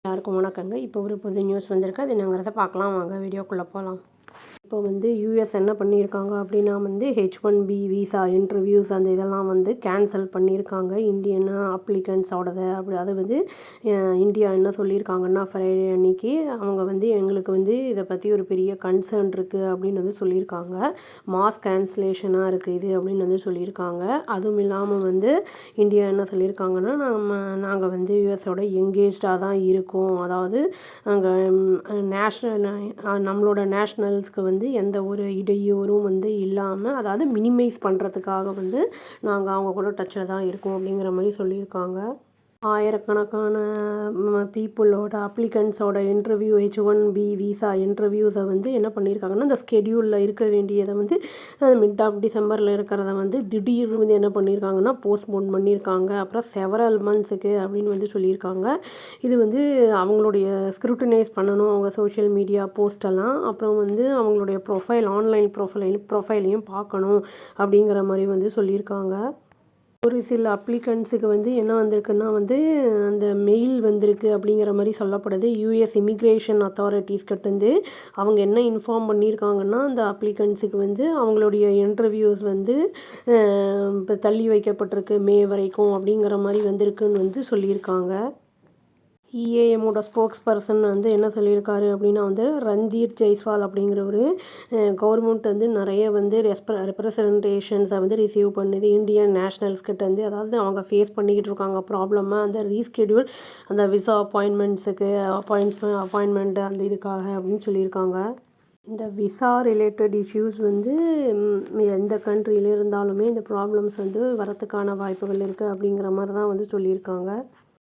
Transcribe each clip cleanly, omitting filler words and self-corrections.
எல்லாருக்கும் வணக்கங்க. இப்போ ஒரு புது நியூஸ் வந்திருக்கு. அது என்னங்கிறத பார்க்கலாம் வாங்க. வீடியோக்குள்ளே போகலாம். இப்போ வந்து யுஎஸ் என்ன பண்ணியிருக்காங்க அப்படின்னா வந்து H1B விசா இன்டர்வியூஸ் அந்த இதெல்லாம் வந்து கேன்சல் பண்ணியிருக்காங்க. இந்தியன் அப்ளிகன்ஸோடது அப்படி அது வந்து இந்தியா என்ன சொல்லியிருக்காங்கன்னா ஃப்ரைடே அன்னைக்கு அவங்க வந்து எங்களுக்கு வந்து இதை பற்றி ஒரு பெரிய கன்சர்ன் இருக்குது அப்படின்னு வந்து சொல்லியிருக்காங்க. மாஸ் கேன்சலேஷனாக இருக்குது இது அப்படின்னு வந்து சொல்லியிருக்காங்க. அதுவும் இல்லாமல் வந்து இந்தியா என்ன சொல்லியிருக்காங்கன்னா நாங்கள் வந்து யுஎஸோட எங்கேஜ்டாக தான் இருக்கோம். அதாவது அங்கே நம்மளோட நேஷ்னல்ஸ்க்கு வந்து எந்த ஒரு இடையூறும் வந்து இல்லாமல் அதாவது மினிமைஸ் பண்ணுறதுக்காக வந்து நாங்கள் அவங்க கூட டச்சில் தான் இருக்கோம் அப்படிங்கிற மாதிரி சொல்லியிருக்காங்க. ஆயிரக்கணக்கான பீப்புளோட அப்ளிகன்ஸோட இன்டர்வியூ H1B விசா இன்டர்வியூஸை வந்து என்ன பண்ணியிருக்காங்கன்னா இந்த ஸ்கெடியூலில் இருக்க வேண்டியதை வந்து மிட் ஆஃப் டிசம்பரில் இருக்கிறத வந்து திடீர்னு வந்து என்ன பண்ணியிருக்காங்கன்னா போஸ்ட்போன் பண்ணியிருக்காங்க. அப்புறம் செவரல் மந்த்ஸுக்கு அப்படின்னு வந்து சொல்லியிருக்காங்க. இது வந்து அவங்களுடைய ஸ்க்ரூட்டனைஸ் பண்ணணும் அவங்க சோஷியல் மீடியா போஸ்டெல்லாம். அப்புறம் வந்து அவங்களுடைய ஆன்லைன் ப்ரொஃபைலையும் பார்க்கணும் அப்படிங்கிற மாதிரி வந்து சொல்லியிருக்காங்க. ஒரு சில அப்ளிகன்ஸுக்கு வந்து என்ன வந்திருக்குன்னா வந்து அந்த மெயில் வந்திருக்கு அப்படிங்கிற மாதிரி சொல்லப்படுது. யூஎஸ் இமிக்ரேஷன் அத்தாரிட்டிஸ்கிட்டேருந்து அவங்க என்ன இன்ஃபார்ம் பண்ணியிருக்காங்கன்னா அந்த அப்ளிகன்ஸுக்கு வந்து அவங்களுடைய இன்டர்வியூஸ் வந்து இப்போ தள்ளி வைக்கப்பட்டிருக்கு மே வரைக்கும் அப்படிங்கிற மாதிரி வந்திருக்குன்னு வந்து சொல்லியிருக்காங்க. இஏஎம்மோட ஸ்போக்ஸ் பர்சன் வந்து என்ன சொல்லியிருக்காரு அப்படின்னா வந்து ரந்தீர் ஜெய்ஸ்வால் அப்படிங்கிற ஒரு கவர்மெண்ட் வந்து நிறைய வந்து ரெப்ரசன்டேஷன்ஸை வந்து ரிசீவ் பண்ணுது இந்தியன் நேஷ்னல்ஸ்கிட்ட வந்து. அதாவது அவங்க ஃபேஸ் பண்ணிக்கிட்டு இருக்காங்க ப்ராப்ளமாக அந்த ரீஸ்கெடியூல் அந்த விசா அப்பாயின்மெண்ட் அந்த இதுக்காக அப்படின்னு சொல்லியிருக்காங்க. இந்த விசா ரிலேட்டட் இஷ்யூஸ் வந்து எந்த கண்ட்ரியில் இருந்தாலுமே இந்த ப்ராப்ளம்ஸ் வந்து வரத்துக்கான வாய்ப்புகள் இருக்குது அப்படிங்கிற மாதிரி தான் வந்து சொல்லியிருக்காங்க.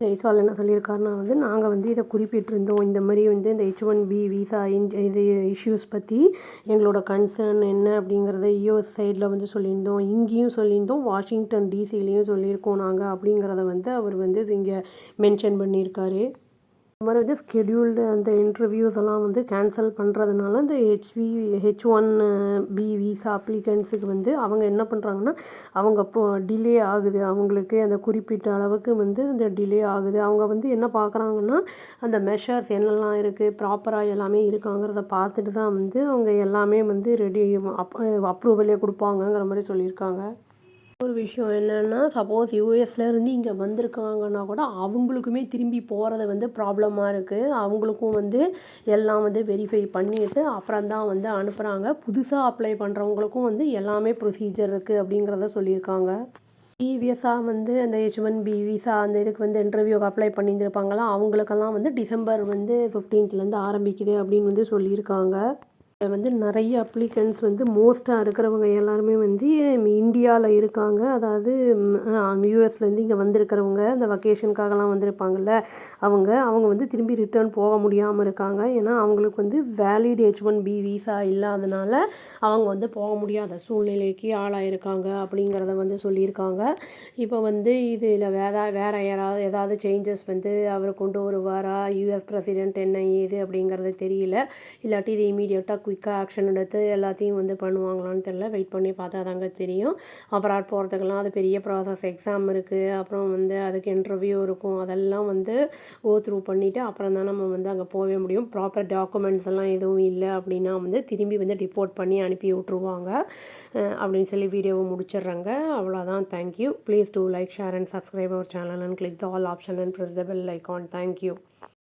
ஜெய்ஸ்வால் என்ன சொல்லியிருக்காருன்னா வந்து நாங்கள் வந்து இதை குறிப்பிட்டிருந்தோம். இந்த மாதிரி வந்து இந்த H1B விசா இது இஷ்யூஸ் பற்றி எங்களோட கன்சர்ன் என்ன அப்படிங்கிறத யூஎஸ் சைடில் வந்து சொல்லியிருந்தோம். இங்கேயும் சொல்லியிருந்தோம், வாஷிங்டன் டிசிலையும் சொல்லியிருக்கோம் நாங்கள் அப்படிங்கிறத வந்து அவர் வந்து இங்கே மென்ஷன் பண்ணியிருக்காரு. இந்த மாதிரி வந்து ஸ்கெடியூல்டு அந்த இன்டர்வியூஸ் எல்லாம் வந்து கேன்சல் பண்ணுறதுனால இந்த H1B விசா அப்ளிகன்ஸுக்கு வந்து அவங்க என்ன பண்ணுறாங்கன்னா அவங்க இப்போ டிலே ஆகுது, அவங்களுக்கு அந்த குறிப்பிட்ட அளவுக்கு வந்து அந்த டிலே ஆகுது. அவங்க வந்து என்ன பார்க்குறாங்கன்னா அந்த மெஷர்ஸ் என்னெல்லாம் இருக்குது ப்ராப்பராக எல்லாமே இருக்காங்கிறத பார்த்துட்டு தான் வந்து அவங்க எல்லாமே வந்து அப்ரூவலே கொடுப்பாங்கங்கிற மாதிரி சொல்லியிருக்காங்க. ஒரு விஷயம் என்னென்னா சப்போஸ் யூஎஸ்லேருந்து இங்கே வந்திருக்காங்கன்னா கூட அவங்களுக்குமே திரும்பி போகிறது வந்து ப்ராப்ளமாக இருக்குது. அவங்களுக்கும் வந்து எல்லாம் வந்து வெரிஃபை பண்ணிவிட்டு அப்புறம் தான் வந்து அனுப்புகிறாங்க. புதுசாக அப்ளை பண்ணுறவங்களுக்கும் வந்து எல்லாமே ப்ரொசீஜர் இருக்குது அப்படிங்கிறத சொல்லியிருக்காங்க. ப்ரீவியஸாக வந்து அந்த H1B விசா அந்த இதுக்கு வந்து இன்டர்வியூக்கு அப்ளை பண்ணியிருப்பாங்களா அவங்களுக்கெல்லாம் வந்து டிசம்பர் வந்து 15லேருந்து ஆரம்பிக்குது அப்படின்னு வந்து சொல்லியிருக்காங்க. வந்து நிறைய அப்ளிகன்ஸ் வந்து மோஸ்ட்டாக இருக்கிறவங்க எல்லாருமே வந்து இந்தியாவில் இருக்காங்க. அதாவது யூஎஸ்லேருந்து இங்கே வந்திருக்கிறவங்க இந்த வெக்கேஷனுக்காகலாம் வந்திருப்பாங்கள்ல அவங்க வந்து திரும்பி ரிட்டர்ன் போக முடியாமல் இருக்காங்க. ஏன்னா அவங்களுக்கு வந்து வேலிட் H1B விசா இல்லாதனால அவங்க வந்து போக முடியாத சூழ்நிலைக்கு ஆளாயிருக்காங்க அப்படிங்கிறத வந்து சொல்லியிருக்காங்க. இப்போ வந்து இதில் வேறு ஏதாவது சேஞ்சஸ் வந்து அவர் கொண்டு வருவாரா, யூஎஸ் பிரசிடென்ட் என்ன ஏது அப்படிங்கிறது தெரியல. இல்லாட்டி இது இமீடியட்டாக குயிக்காக ஆக்ஷன் எடுத்து எல்லாத்தையும் வந்து பண்ணுவாங்களான்னு தெரியல. வெயிட் பண்ணி பார்த்தா தாங்க தெரியும். அப்ராட் போகிறதுக்கெல்லாம் அது பெரிய ப்ராசஸ், எக்ஸாம் இருக்குது, அப்புறம் வந்து அதுக்கு இன்டர்வியூ இருக்கும். அதெல்லாம் வந்து கோ த்ரூ பண்ணிவிட்டு அப்புறம் தான் நம்ம வந்து அங்கே போகவே முடியும். ப்ராப்பர் டாக்குமெண்ட்ஸ் எல்லாம் எதுவும் இல்லை அப்படின்னா வந்து திரும்பி வந்து டிப்போர்ட் பண்ணி அனுப்பி விட்ருவாங்க அப்படின்னு சொல்லி வீடியோவை முடிச்சிடுறேங்க. அவ்வளோதான். Thank you. Please do like, share and subscribe our channel and click the all option and press the bell icon. Thank you.